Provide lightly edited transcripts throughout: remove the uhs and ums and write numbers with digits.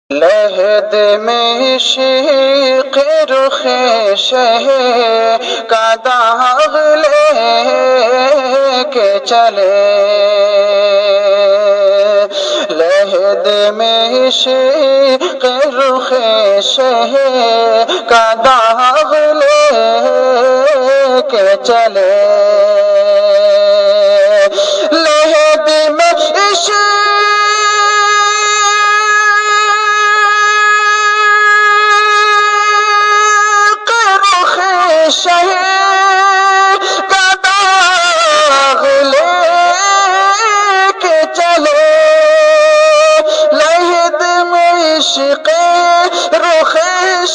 لحد میں عشق رخ شہ کا داغ لے کے چلے، لحد میں عشق رخ شہ کا داغ لے کے چلے، لحد میں عشق شہ کا داغ لے کے چلے، لحد میں عشق رخ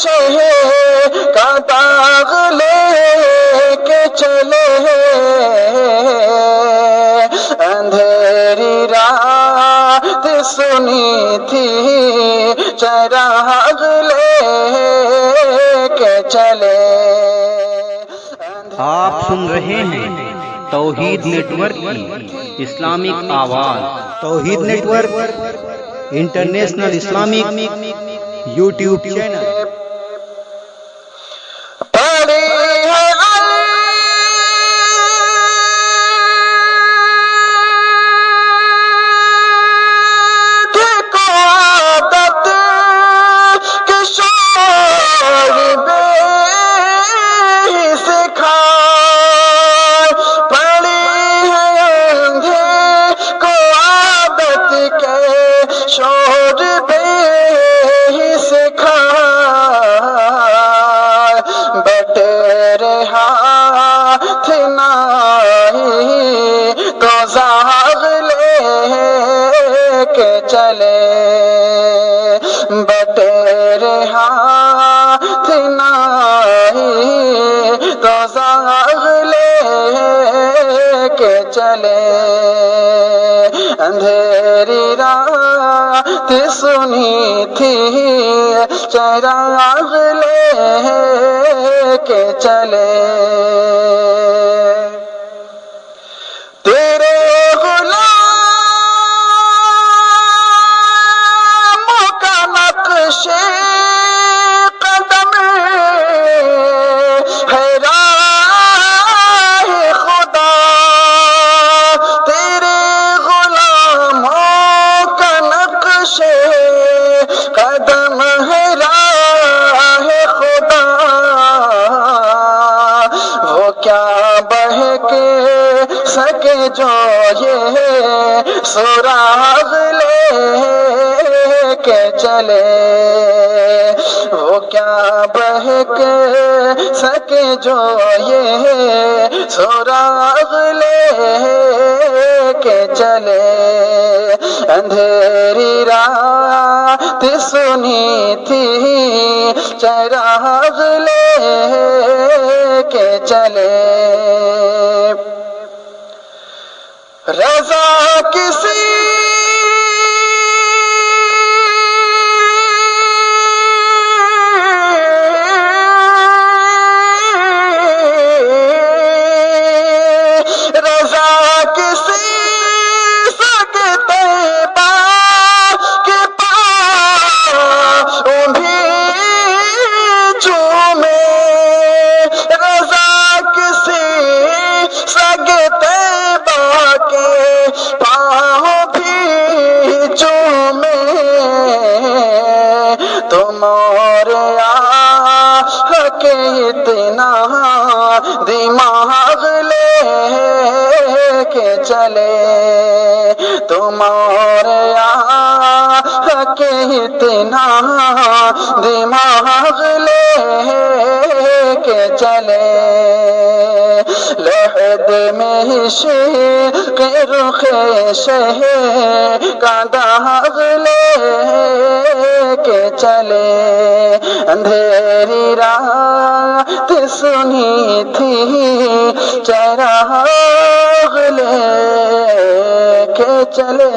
شہ کا داغ لے کے چلے، اندھیری رات سنی تھی چراغ لے کے چلے۔ آپ سن رہے ہیں توحید نیٹ ورک کی اسلامک آواز۔ Tauheed network international Islamic YouTube channel. شور بے سکھا بٹیرے ہاتھ نائی تو زاغ لے کے چلے، بٹیرے ہاتھ نائی تو زاغ لے کے چلے، اندھیری رات سنی تھی چراغ لے کے چلے، تیرے غلاموں کا نقش قدم ہے راہ خدا، تیرے قدم ہے راہ خدا، وہ کیا بہک سکے جو یہ سراغ لے کے چلے، وہ کیا بہک سکے جو یہ سراغ لے کے چلے، اندھیری رات سنی تھی چراغ لے کے چلے، رضا کسی اتنا دماغ لے کے چلے، تمہارے آقا کے اتنا دماغ لے کے چلے، لحد میں عشق رخ شہ کا داغ لے کے چلے، اندھیری رات سنی تھی چراغ لے کے چلے۔